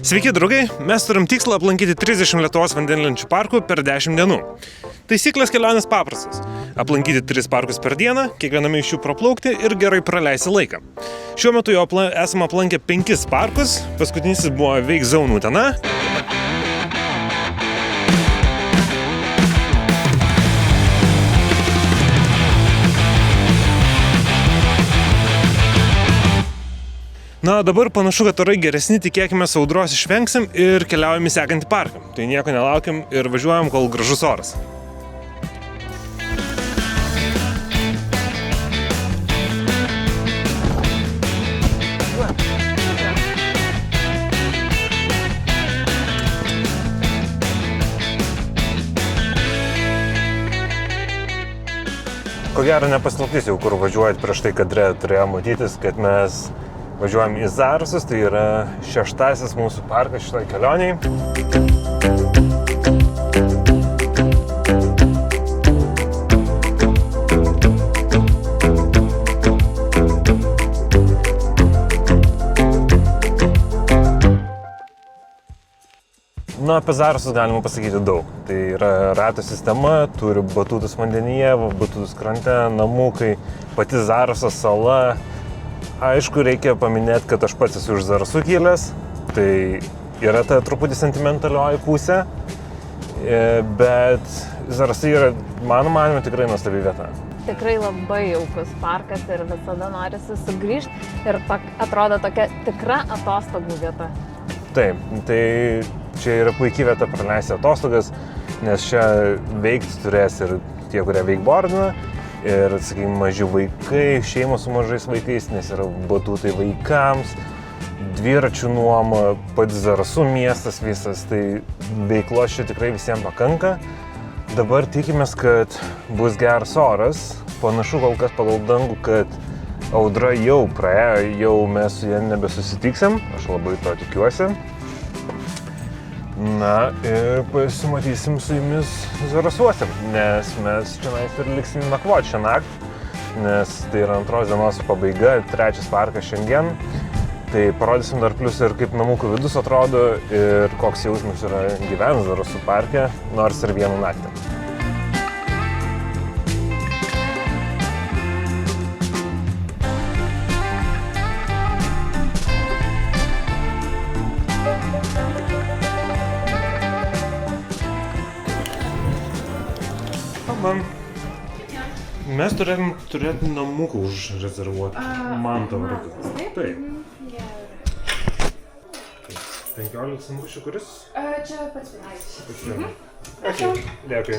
Sveiki, draugai! Mes turim tikslą aplankyti 30 Lietuvos vandenlenčių parkų per 10 dienų. Taisyklės kelionės paprastos. Aplankyti 3 parkus per dieną, kiekviename iš jų praplaukti ir gerai praleisti laiką. Šiuo metu jau esame aplankę 5 parkus, paskutinysis buvo Wake Zone Utena. Na, dabar panašu, kad orai geresni, tikėkime, audros išvengsim ir keliaujam į sekantį parką. Tai nieko nelaukiam ir važiuojam, kol gražus oras. Ko gero nepaslaptis jau, kur važiuojat prieš tai kadre turėjo matytis, kad mes važiuojam į Zarasus, tai yra 6. mūsų parkas šitoj kelioniai. Nu, apie Zarasus galima pasakyti daug. Tai yra ratų sistema, turi batutus vandenyje, batutus krante, namukai, pati Zaraso sala. Aišku, reikia paminėti, kad aš pats esu iš Zarasų kilęs, tai yra ta truputį sentimentalioji pusė, bet Zarasai yra, mano manymu, tikrai nuostabi vieta. Tikrai labai jaukus parkas ir visada norisi sugrįžti ir atrodo tokia tikra atostogų vieta. Taip, tai čia yra puikia vieta praleisti atostogas, nes čia veikti turės ir tie, kurie veikbordina. Ir, sakykime, maži vaikai, šeimos su mažais vaikais, nes yra batutai vaikams, dviračių nuoma, pats Zarasų miestas visas, tai veiklos čia tikrai visiems pakanka. Dabar tikimės, kad bus geras oras, panašu kol kas pagal dangų, kad audra jau praėjo, jau mes su ja nebesusitiksim, aš labai to tikiuosi. Na ir pasimatysim su jumis Zarasuose, nes mes čia ir liksim nakvoti šią naktį, nes tai yra 2 dienos pabaiga, 3 parkas šiandien. Tai parodysim dar plius ir kaip namukų vidus atrodo ir koks jausmas yra gyventi Zarasų parke, nors ir vieną naktį. Mes turėtum namukų užrezervuoti. Man to vardu. Taip. 15 sambučių kuris? Čia pats vienais. Ačiū. Dėkui.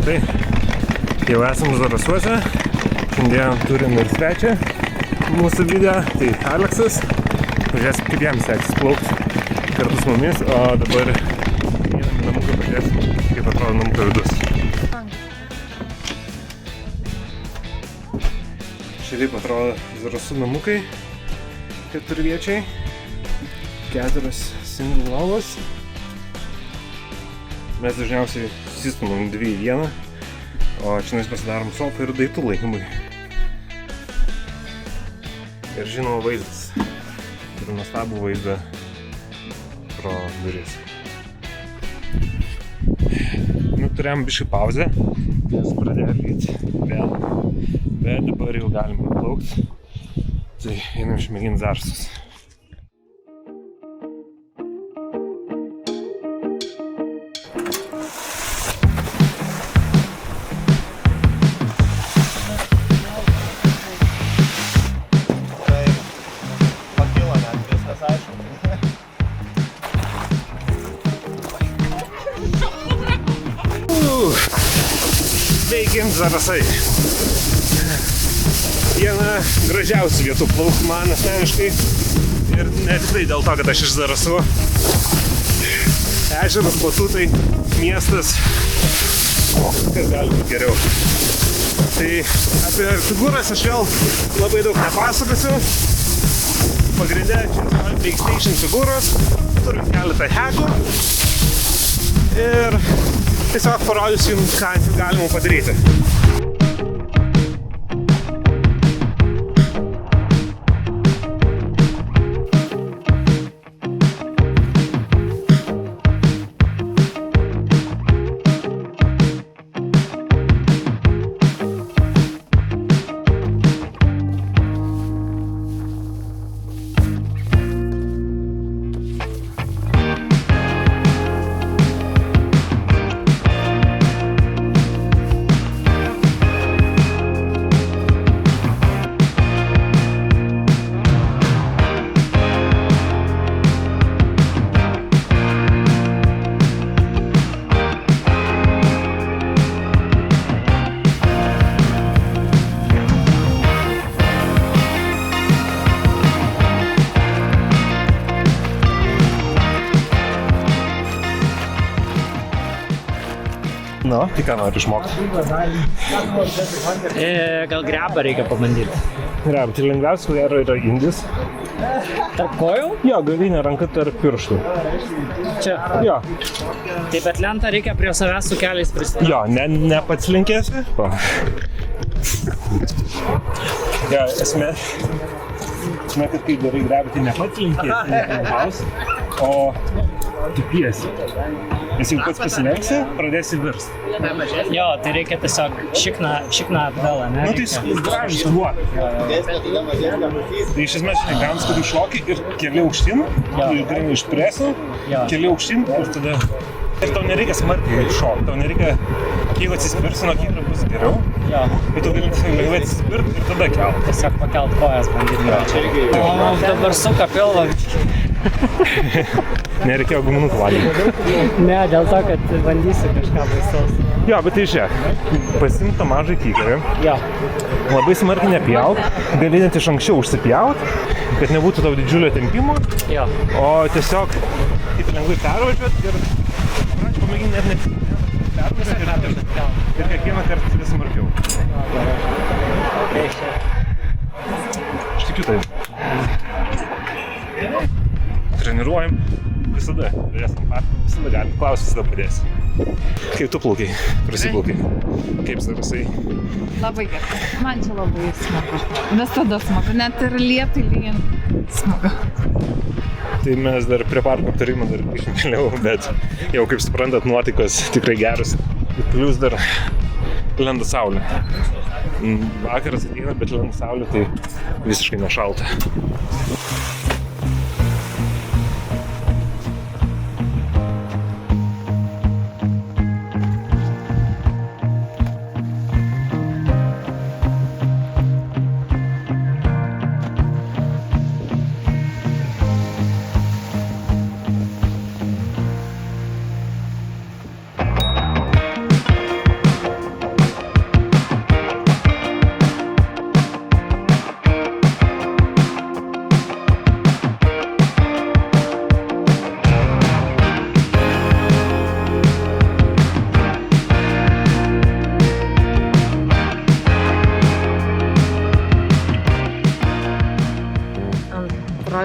Štai, jau esam Zarasuose. Šiandien turim ir svečią mūsų video, tai Aleksas. Pažiūrėsim, kaip jam seksis plaukti kartu su mumis, o dabar einam į namuką, pažiūrėsim, kaip atrodo namuko vidus. Šitaip atrodo Zarasų namukai, 4viečiai, 4 single lovos. Mes dažniausiai susistumam 2 į 1, o čia pasidarom sofą ir daiktų laikymui. Ir žinoma vaizdas. Turiu nuostabų vaizdą pro duris. Nu, turėjom biškį pauzę, nes pradėjo lyti vėl. Bet dabar jau galime plaukti. Tai einam išmėginti Zarasus. Sveiki, Zarasai! Viena gražiausių vietų plaukti man asmeniškai ir ne tikrai dėl to, kad aš iš Zarasų. Ežeras, batutai, miestas, kas gali būti geriau. Tai apie figūras aš vėl labai daug nepasakosiu. Pagrindė čia Wake Station figūros, turim keletą hackų. Tiesiog parodysiu jums, ką galima padaryti. Nu, tai ką nori išmokti? Gal grebą reikia pabandyti. Greb, tai lengviausia, ko gero, yra indis. Tarp kojų? Jo, galinė ranka tarp pirštų. Čia. Jo, Tai bet lentą reikia prie savęs su keliais pristatyti. jo, ne pats linkėsi. Jo, esmė, kad kai darai grebą, tai ne pats linkėsi, o tu piesi. Nes jeigu pats pasilenksi, pradėsi virsti. Jo, tai reikia tiesiog šikną atgalą, ne? Nu tai gražus duodas. Tai iš esmės, žinai, gaunasi, kad tu šoki ir keli aukštyn, ir garini iš presų, keli aukštyn ir tada... Ir tau nereikia smarkiai šokti, tau nereikia, jeigu atsispirsi nuo kito bus geriau, tai tu gali tiesiog lengvai atsispirti ir tada kelt. Tiesiog pakelt kojas bandyti. O dabar suka pilvą. Nereikėjo guminukų valgyti. Ne, dėl to, kad bandysiu kažką baisaus. Jo, bet tai žiūrėk, pasiimk tą mažą kikerį, Jo. labai smarkiai nepjaut, gali net iš anksčiau užsipjaut, kad nebūtų tau didžiulio tempimo, Jo. o tiesiog taip lengvai pervažiuot ir pamėginti net pervažiuot ir kiekvieną kartą vis smarkiau. Aš tikiu tai. Treniruojam visada, esam parką, visada galim, klausiu, visada padėsi. Kaip tu plaukiai, prasiplaukiai? Kaip Zarasai? Labai gerai. Man čia labai smagu. Visada smagu, net ir lietui lyjant smagu. Tai mes dar prie parko aptarimo dar grįžim vėliau, bet jau kaip suprantat, nuotaikos tikrai geras. Plius dar lenda saulė. Vakaras ateina, bet lenda saulė, tai visiškai nešalta.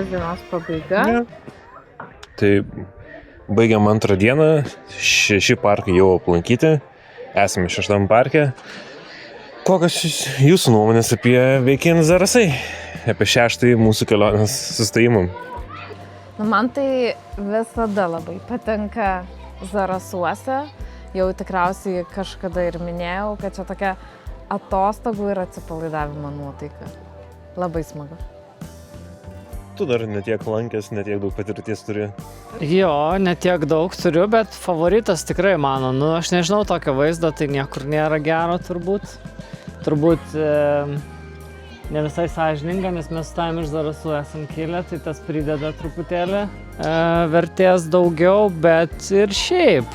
Dienos pabaiga. Tai baigiam antrą dieną, 6 parkai jau aplankyti, esame 6 parke. Kokios jūsų nuomonės apie veikiant Zarasai, apie 6 mūsų kelionės sustojimą? Man tai visada labai patinka Zarasuose. Jau tikriausiai kažkada ir minėjau, kad čia tokia atostogų ir atsipalaidavimo nuotaika. Labai smagu. Tu dar netiek lankęs, netiek daug patirties turi. Jo, netiek daug turiu, bet favoritas tikrai mano. Nu, aš nežinau, tokio vaizdo tai niekur nėra gero turbūt. Turbūt ne visai sąžininga, nes mes su tavim iš Zarasų esam kilę, tai tas prideda truputėlį vertės daugiau, bet ir šiaip,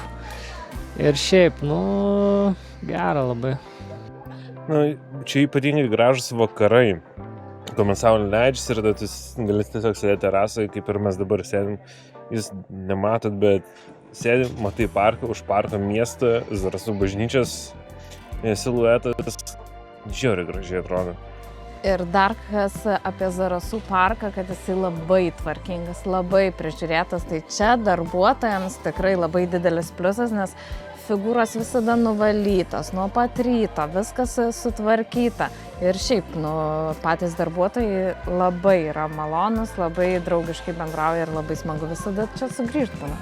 gera labai. Na, čia ypatingai gražus vakarai. Kuomet saulė leidžiasi ir tu gali tiesiog sėdėti terasoje, kaip ir mes dabar sėdim. Jūs nematot, bet sėdim, matai parką, už parko miestą, Zarasų bažnyčios siluetas. Žiauriai gražiai atrodo. Ir dar kas apie Zarasų parką, kad jisai labai tvarkingas, labai prižiūrėtas. Tai čia darbuotojams tikrai labai didelis pliusas, nes figūros visada nuvalytos, nuo pat ryto, viskas sutvarkyta. Ir šiaip, patys darbuotojai labai yra malonus, labai draugiškai bendrauja ir labai smagu visada čia sugrįžti būna.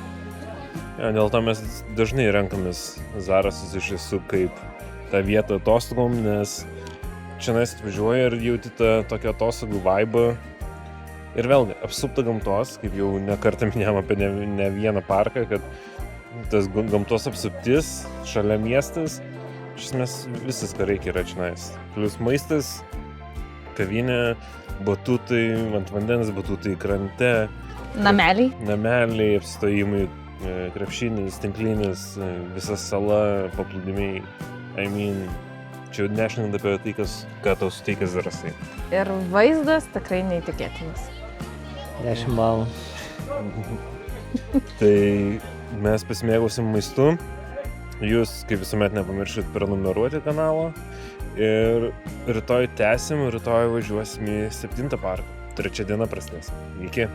Ja, dėl to mes dažnai renkamės Zarasus iš tiesų kaip tą vietą atostogom, nes čia atvažiuoja ir jauti tą tokią atostogų vaibą. Ir vėlgi, apsupta gamtos, kaip jau nekartą minėjom apie ne vieną parką, kad tas gamtos apsuptis, šalia miestas, iš esmės visas, ką reikia yra čionais. Plius maistas, kavinė, batutai, ant vandens batutai, krante. Nameliai, apsistojimai, krepšinis, tinklinis, visa sala, paplūdimiai. Čia nešnekant apie tai, ką tau suteikia Zarasai. Ir vaizdas tikrai neįtikėtinas. 10 balų. Tai mes pasimėgausim maistu. Jūs, kaip visuomet, nepamiršit prenumeruoti kanalą. Ir rytoj tęsim, rytoj važiuosim į 7 parką. 3 diena prasidės. Iki.